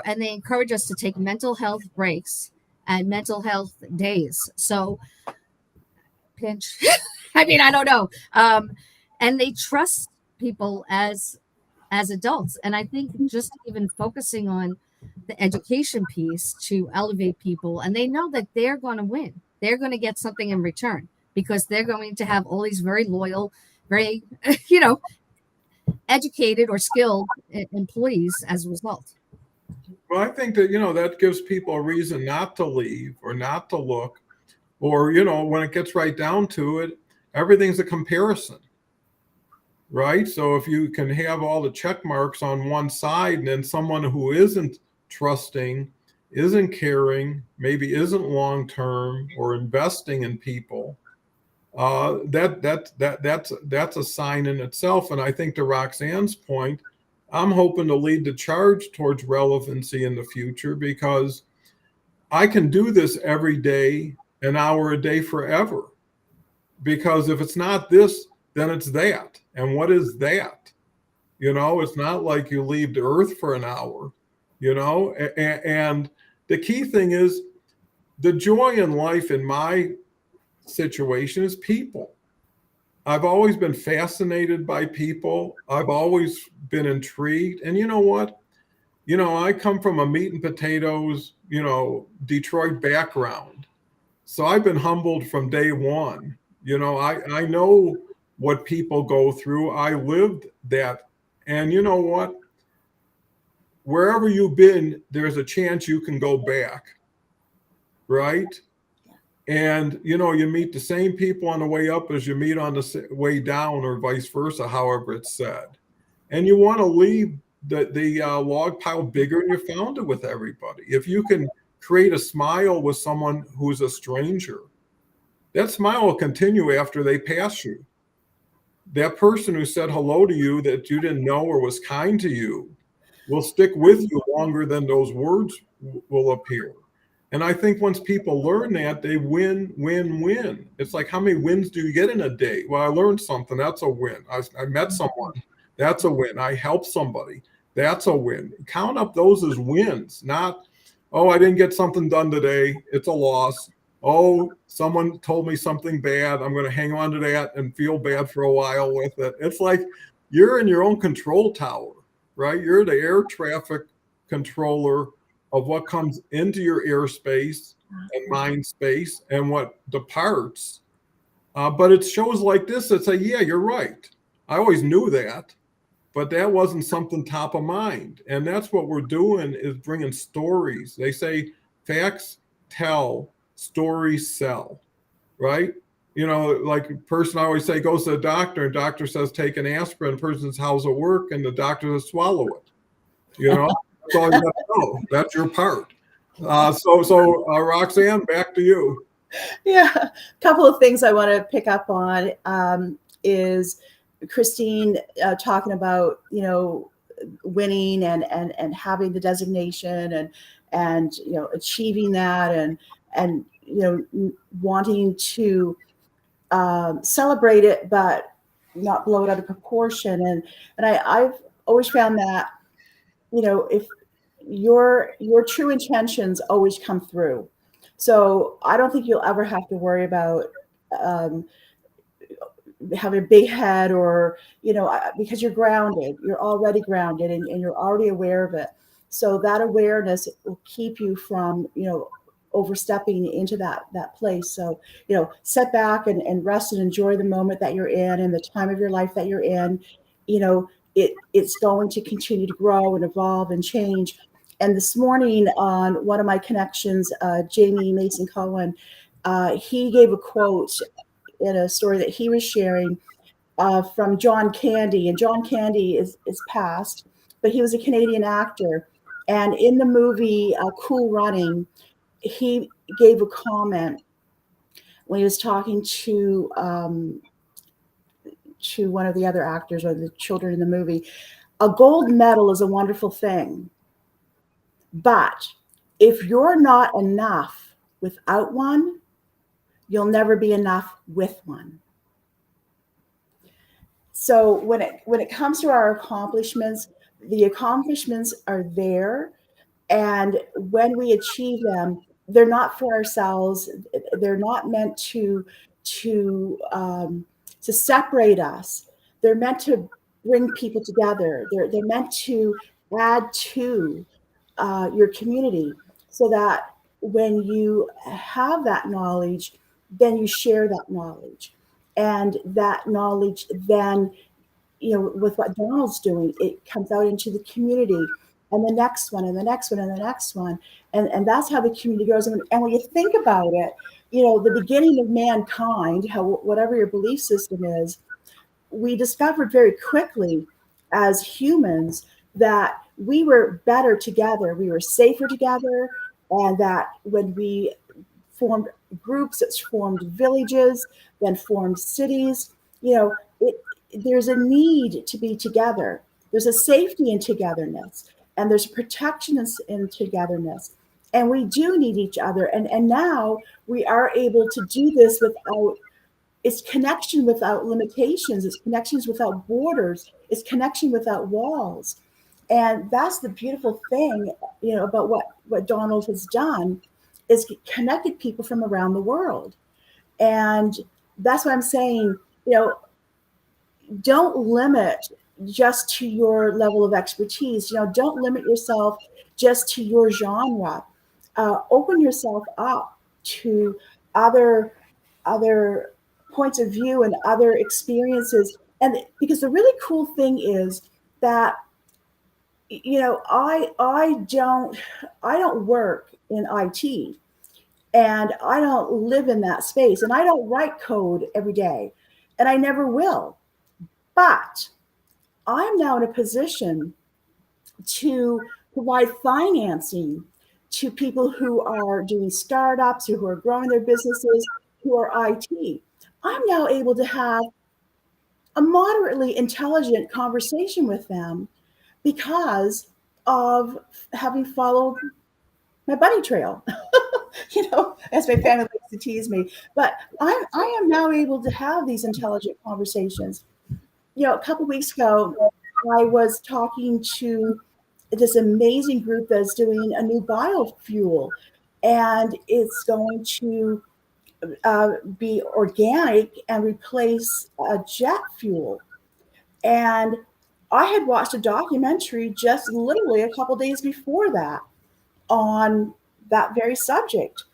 and they encourage us to take mental health breaks and mental health days. So pinch. I mean, I don't know. And they trust people as adults. And I think just even focusing on the education piece to elevate people, and they know that they're going to win. They're going to get something in return, because they're going to have all these very loyal, very, educated or skilled employees as a result. Well, I think that, that gives people a reason not to leave or not to look. Or, when it gets right down to it, everything's a comparison, right? So if you can have all the check marks on one side, and then someone who isn't trusting, isn't caring, maybe isn't long-term or investing in people, that's a sign in itself. And I think to Roxanne's point, I'm hoping to lead the charge towards relevancy in the future, because I can do this every day, an hour a day forever. Because if it's not this, then it's that. And what is that? It's not like you leave the earth for an hour, and the key thing is the joy in life in my situation is people. I've always been fascinated by people. I've always been intrigued. And you know what? I come from a meat and potatoes, Detroit background. So I've been humbled from day one. I know what people go through. I lived that. And you know what? Wherever you've been, there's a chance you can go back. Right? And you meet the same people on the way up as you meet on the way down, or vice versa, however it's said. And you want to leave the log pile bigger than you found it with everybody. If you can create a smile with someone who's a stranger, that smile will continue after they pass you. That person who said hello to you that you didn't know or was kind to you will stick with you longer than those words will appear. And I think once people learn that, they win, win, win. It's like, how many wins do you get in a day? Well, I learned something. That's a win. I met someone. That's a win. I helped somebody. That's a win. Count up those as wins, not, oh, I didn't get something done today. It's a loss. Oh, someone told me something bad. I'm going to hang on to that and feel bad for a while with it. It's like you're in your own control tower, right? You're the air traffic controller of what comes into your airspace and mind space and what departs. But it's shows like this that say, yeah, you're right. I always knew that, but that wasn't something top of mind. And that's what we're doing, is bringing stories. They say facts tell, stories sell, right? Like a person I always say goes to the doctor, and doctor says, take an aspirin. Person says, how's it work? And the doctor says, swallow it. That's all you got to know. That's your part. So Roxanne, back to you. Yeah, a couple of things I want to pick up on is Christine talking about winning and having the designation and achieving that and wanting to celebrate it but not blow it out of proportion, and I've always found that if your true intentions always come through. So I don't think you'll ever have to worry about having a big head or, because you're grounded, you're already grounded and you're already aware of it. So that awareness will keep you from, overstepping into that place. So, sit back and rest and enjoy the moment that you're in and the time of your life that you're in. It's going to continue to grow and evolve and change. And this morning on one of my connections, Jamie Mason Cohen, he gave a quote in a story that he was sharing from John Candy. And John Candy is passed, but he was a Canadian actor. And in the movie Cool Running, he gave a comment when he was talking to one of the other actors or the children in the movie. A gold medal is a wonderful thing, but if you're not enough without one, you'll never be enough with one. So when it comes to our accomplishments, the accomplishments are there, and when we achieve them, they're not for ourselves. They're not meant to separate us. They're meant to bring people together. They're meant to add to your community, so that when you have that knowledge, then you share that knowledge, and that knowledge then, with what Donald's doing, it comes out into the community, and the next one, and the next one, and the next one, and that's how the community grows. And when you think about it, the beginning of mankind, whatever your belief system is, we discovered very quickly as humans that we were better together, we were safer together, and that when we formed groups, that formed villages, then formed cities. There's a need to be together. There's a safety in togetherness, and there's protection in togetherness. And we do need each other. And now we are able to do this without, it's connection without limitations. It's connections without borders. It's connection without walls. And that's the beautiful thing, about what Donald has done, is connected people from around the world. And that's what I'm saying, don't limit just to your level of expertise. Don't limit yourself just to your genre. Open yourself up to other points of view and other experiences. And because the really cool thing is that, I don't work in IT, and I don't live in that space, and I don't write code every day, and I never will. But I'm now in a position to provide financing to people who are doing startups, who are growing their businesses, who are IT. I'm now able to have a moderately intelligent conversation with them because of having followed my bunny trail. As my family likes to tease me. But I am now able to have these intelligent conversations. A couple of weeks ago, I was talking to this amazing group that's doing a new biofuel, and it's going to be organic and replace jet fuel. And I had watched a documentary just literally a couple days before that on that very subject.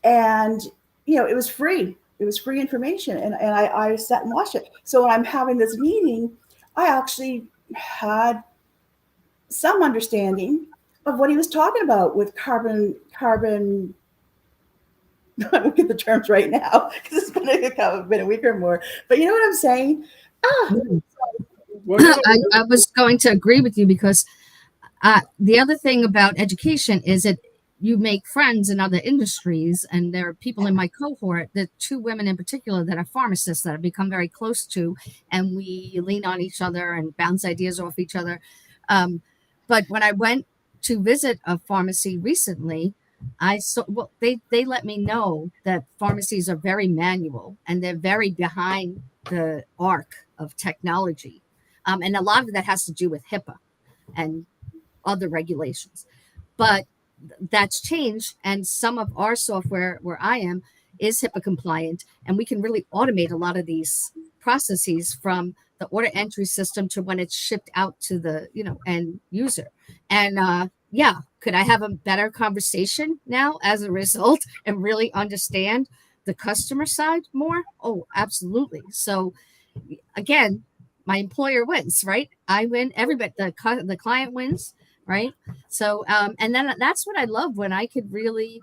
And, it was free. It was free information. And I sat and watched it. So when I'm having this meeting, I actually had some understanding of what he was talking about with carbon. I don't get the terms right now because it's been a week or more. But you know what I'm saying? I was going to agree with you because the other thing about education is that you make friends in other industries, and there are people in my cohort, the two women in particular that are pharmacists that I've become very close to, and we lean on each other and bounce ideas off each other. But when I went to visit a pharmacy recently, they let me know that pharmacies are very manual and they're very behind the arc of technology. And a lot of that has to do with HIPAA and other regulations. But that's changed, and some of our software where I am is HIPAA compliant, and we can really automate a lot of these processes from the order entry system to when it's shipped out to the end user. And could I have a better conversation now as a result and really understand the customer side more? Oh, absolutely. So again, my employer wins, right? I win, everybody, the client wins, right? So and then that's what I love, when I could really,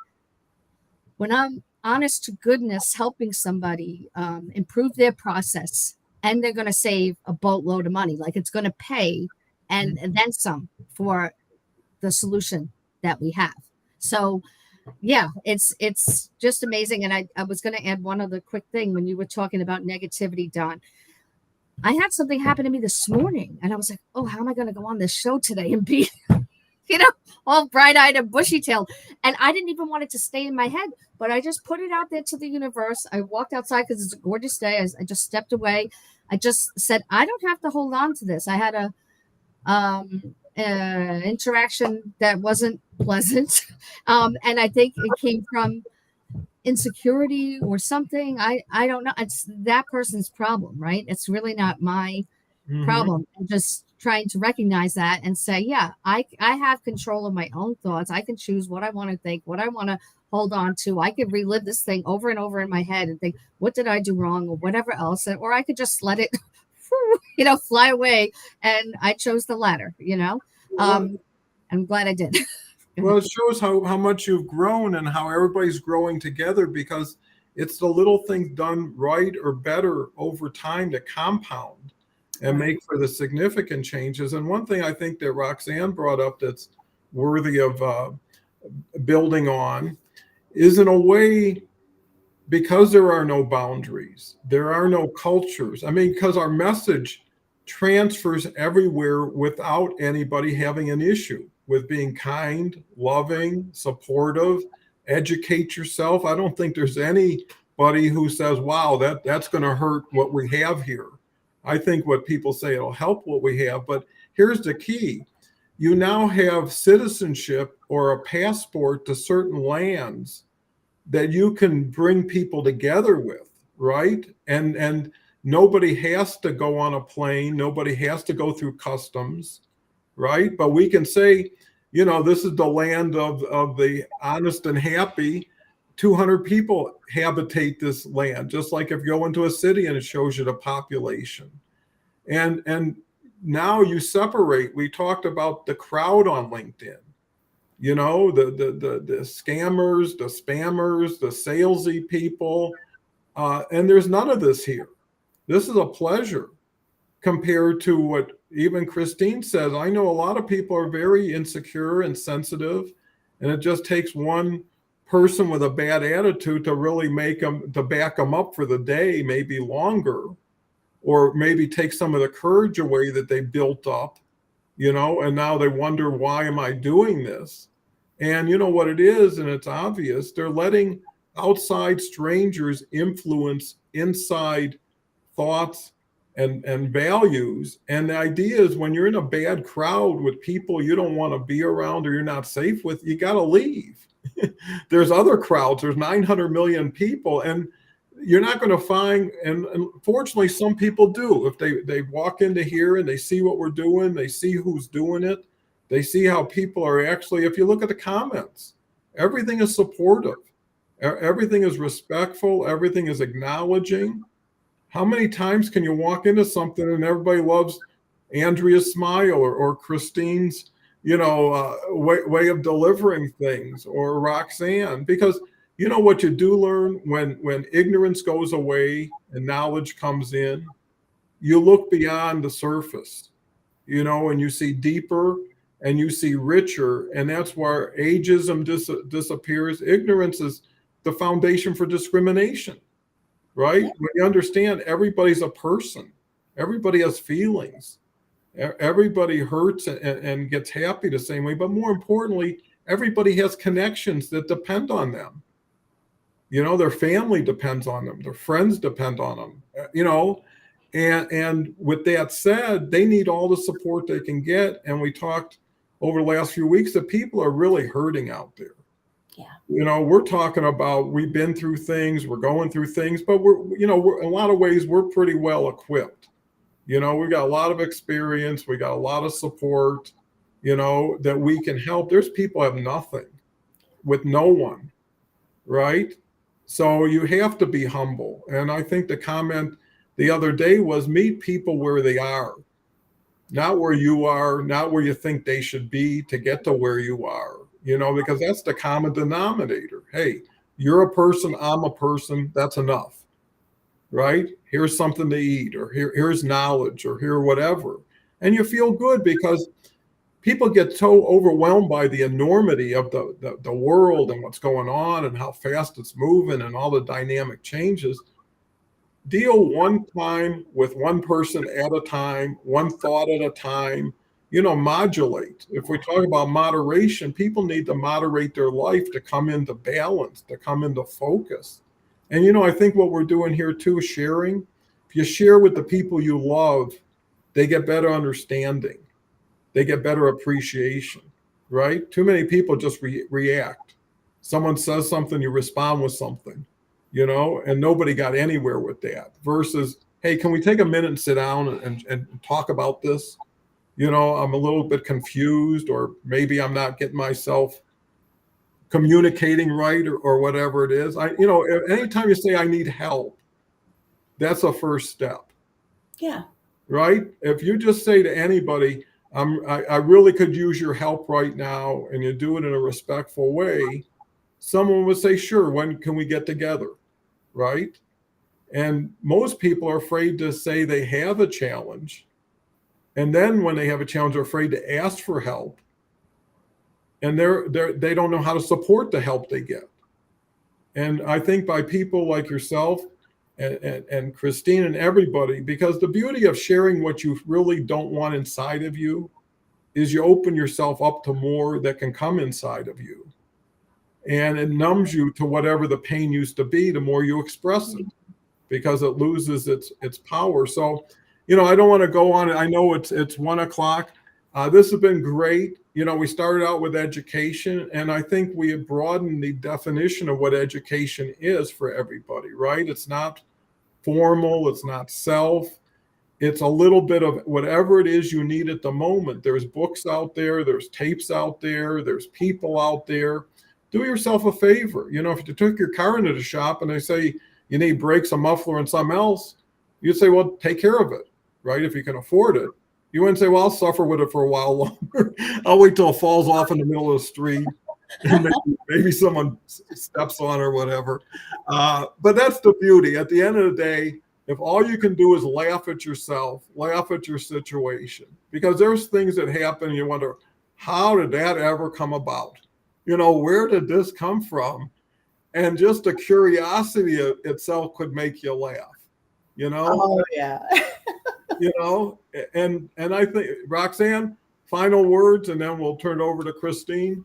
when I'm honest to goodness helping somebody improve their process, and they're going to save a boatload of money, like it's going to pay and then some for the solution that we have. So yeah, it's just amazing. And I was going to add one other quick thing when you were talking about negativity, Don. I had something happen to me this morning, and I was like, oh, how am I going to go on this show today and be, all bright-eyed and bushy-tailed? And I didn't even want it to stay in my head, but I just put it out there to the universe. I walked outside because it's a gorgeous day. I just stepped away. I just said, I don't have to hold on to this. I had a interaction that wasn't pleasant. And I think it came from insecurity or something. I don't know. It's that person's problem, right? It's really not my problem. I'm just trying to recognize that and say, yeah, I have control of my own thoughts. I can choose what I want to think, what I want to hold on to. I could relive this thing over and over in my head and think, what did I do wrong, or whatever else? Or I could just let it fly away. And I chose the latter. I'm glad I did. Well, it shows how much you've grown and how everybody's growing together, because it's the little things done right or better over time that compound and make for the significant changes. And one thing I think that Roxanne brought up that's worthy of building on is, in a way, because there are no boundaries, there are no cultures. I mean, because our message transfers everywhere without anybody having an issue with being kind, loving, supportive, educate yourself. I don't think there's anybody who says, wow, that's going to hurt what we have here. I think what people say, it'll help what we have. But here's the key. You now have citizenship or a passport to certain lands that you can bring people together with, right? And nobody has to go on a plane, nobody has to go through customs, right? But we can say, you know, this is the land of the honest and happy. 200 people habitate this land, just like if you go into a city and it shows you the population. And now you separate. We talked about the crowd on LinkedIn. You know, the scammers, the spammers, the salesy people, and there's none of this here. This is a pleasure compared to what even Christine says. I know a lot of people are very insecure and sensitive, and it just takes one person with a bad attitude to really make them, to back them up for the day, maybe longer, or maybe take some of the courage away that they built up, you know, and now they wonder, why am I doing this? And you know what it is, and it's obvious, they're letting outside strangers influence inside thoughts and values. And the idea is when you're in a bad crowd with people you don't want to be around or you're not safe with, you got to leave. There's other crowds, there's 900 million people, and you're not going to find, and fortunately some people do, if they walk into here and they see what we're doing, they see who's doing it, they see how people are actually, if you look at the comments, everything is supportive, everything is respectful, everything is acknowledging. How many times can you walk into something and everybody loves Andrea's smile or Christine's, you know, way of delivering things, or Roxanne? Because you know what you do learn when ignorance goes away and knowledge comes in, you look beyond the surface, you know, and you see deeper and you see richer. And that's where ageism disappears. Ignorance is the foundation for discrimination, right? When you understand everybody's a person, everybody has feelings, everybody hurts and gets happy the same way. But more importantly, everybody has connections that depend on them. You know, their family depends on them, their friends depend on them, you know. And with that said, they need all the support they can get. And we talked over the last few weeks that people are really hurting out there. Yeah. You know, we're talking about, we've been through things, we're going through things, but we're in a lot of ways, we're pretty well equipped. You know, we got a lot of experience, we got a lot of support, you know, that we can help. There's people have nothing with no one, right? So you have to be humble. And I think the comment the other day was, meet people where they are, not where you are, not where you think they should be to get to where you are, you know, because that's the common denominator. Hey, you're a person, I'm a person, that's enough, right? Here's something to eat, or here's knowledge, or here, whatever. And you feel good because people get so overwhelmed by the enormity of the world and what's going on and how fast it's moving and all the dynamic changes. Deal one time with one person at a time, one thought at a time, you know, modulate. If we talk about moderation, people need to moderate their life to come into balance, to come into focus. And, you know, I think what we're doing here too is sharing. If you share with the people you love, they get better understanding. They get better appreciation, right? Too many people just react. Someone says something, you respond with something, you know, and nobody got anywhere with that. Versus, hey, can we take a minute and sit down and talk about this? You know, I'm a little bit confused, or maybe I'm not getting myself communicating right, or whatever it is. You know, anytime you say I need help, that's a first step. Yeah. Right? If you just say to anybody, I really could use your help right now, and you do it in a respectful way, someone would say, sure, when can we get together? Right? And most people are afraid to say they have a challenge. And then when they have a challenge, they're afraid to ask for help. And they don't know how to support the help they get. And I think by people like yourself and Christine and everybody, because the beauty of sharing what you really don't want inside of you is you open yourself up to more that can come inside of you. And it numbs you to whatever the pain used to be, the more you express it, because it loses its power. So, I don't want to go on. I know it's 1:00. This has been great. We started out with education, and I think we have broadened the definition of what education is for everybody, right? It's not formal, it's not self. It's a little bit of whatever it is you need at the moment. There's books out there, there's tapes out there, there's people out there. Do yourself a favor. If you took your car into the shop and they say you need brakes, a muffler, and something else, you'd say, well, take care of it, right? If you can afford it. You wouldn't say, well, I'll suffer with it for a while longer. I'll wait till it falls off in the middle of the street and maybe someone steps on or whatever. But that's the beauty. At the end of the day, if all you can do is laugh at yourself, laugh at your situation, because there's things that happen, you wonder, how did that ever come about? Where did this come from? And just the curiosity itself could make you laugh, Oh, yeah. And I think, Roxanne, final words, and then we'll turn it over to Christine.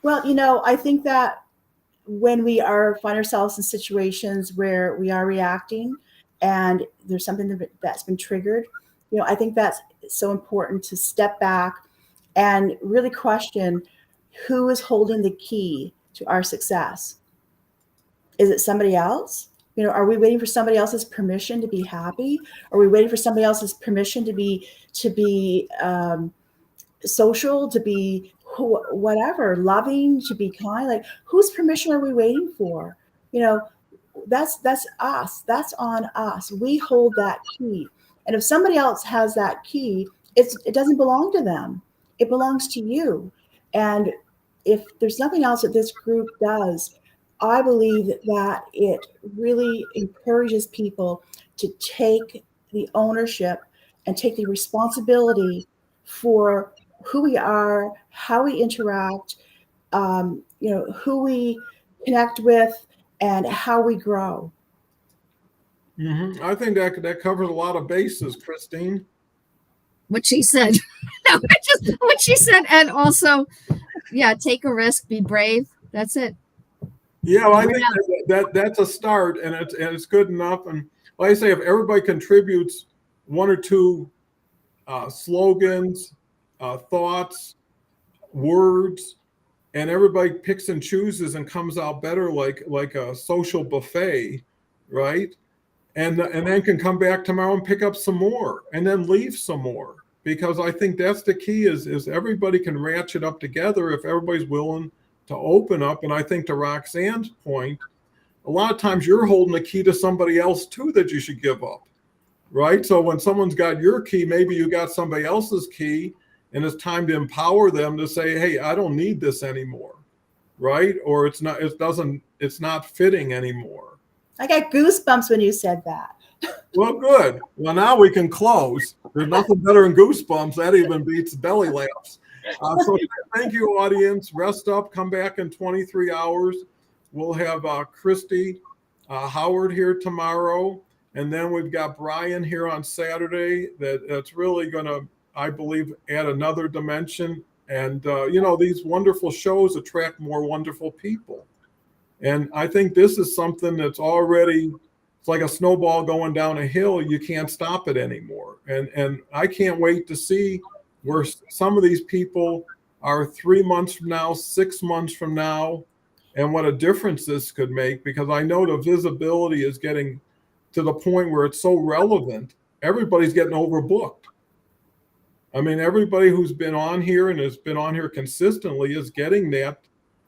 Well, I think that when we find ourselves in situations where we are reacting and there's something that's been triggered, I think that's so important to step back and really question who is holding the key to our success. Is it somebody else? Are we waiting for somebody else's permission to be happy? Are we waiting for somebody else's permission to be social, to be whatever, loving, to be kind? Like, whose permission are we waiting for? That's us. That's on us. We hold that key. And if somebody else has that key, it doesn't belong to them. It belongs to you. And if there's nothing else that this group does, I believe that it really encourages people to take the ownership and take the responsibility for who we are, how we interact, who we connect with, and how we grow. Mm-hmm. I think that covers a lot of bases, Christine. What she said. No, just what she said. And also, yeah, take a risk, be brave. That's it. Yeah, well, I think that's a start, and it's good enough. And like I say, if everybody contributes one or two slogans, thoughts, words, and everybody picks and chooses and comes out better, like a social buffet, right? And then can come back tomorrow and pick up some more, and then leave some more. Because I think that's the key is everybody can ratchet up together if everybody's willing to open up. And I think to Roxanne's point, a lot of times you're holding the key to somebody else too that you should give up, right? So when someone's got your key, maybe you got somebody else's key, and it's time to empower them to say, hey, I don't need this anymore, right? Or it's not fitting anymore. I got goosebumps when you said that. Well, good. Well, now we can close. There's nothing better than goosebumps. That even beats belly laughs. So thank you, audience. Rest up. Come back in 23 hours. We'll have Christy Howard here tomorrow. And then we've got Brian here on Saturday. That's really going to, I believe, add another dimension. And, these wonderful shows attract more wonderful people. And I think this is something that's already, it's like a snowball going down a hill. You can't stop it anymore. And I can't wait to see where some of these people are 3 months from now, 6 months from now, and what a difference this could make, because I know the visibility is getting to the point where it's so relevant. Everybody's getting overbooked. I mean, everybody who's been on here and has been on here consistently is getting that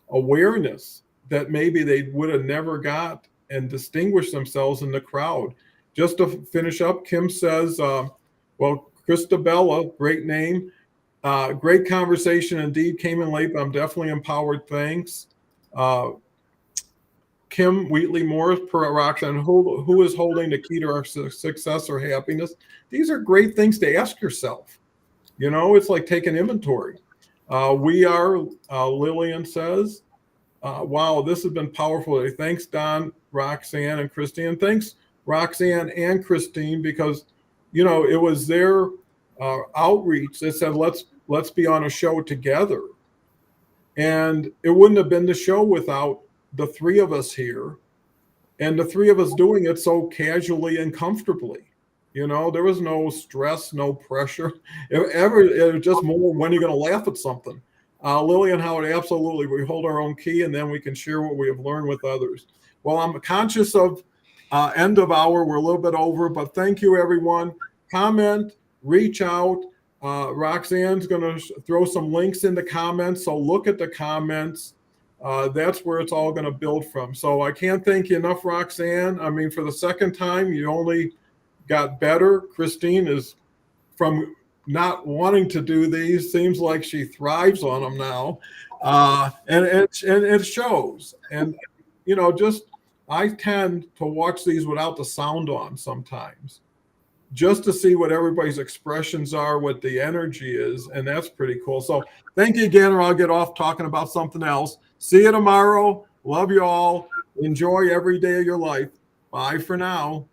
awareness that maybe they would have never got and distinguished themselves in the crowd. Just to finish up, Kim says, Christabella, great name. Great conversation indeed. Came in late, but I'm definitely empowered. Thanks. Kim Wheatley Morris, per Roxanne, who is holding the key to our success or happiness? These are great things to ask yourself. It's like taking inventory. We are, Lillian says, Wow, this has been powerful today. Thanks, Don, Roxanne, and Christine. And thanks, Roxanne and Christine, because it was their outreach that said let's be on a show together. And it wouldn't have been the show without the three of us here, and the three of us doing it so casually and comfortably. There was no stress, no pressure. It was just more, when are you going to laugh at something? Lily and Howard, absolutely. We hold our own key, and then we can share what we have learned with others. Well, I'm conscious of end of hour. We're a little bit over, but thank you, everyone. Comment, reach out. Roxanne's going to throw some links in the comments, so look at the comments. That's where it's all going to build from. So I can't thank you enough, Roxanne. I mean, for the second time, you only got better. Christine is, from not wanting to do these, seems like she thrives on them now, and it shows. And just I tend to watch these without the sound on sometimes, just to see what everybody's expressions are, what the energy is, and that's pretty cool. So thank you again, or I'll get off talking about something else. See you tomorrow. Love you all. Enjoy every day of your life. Bye for now.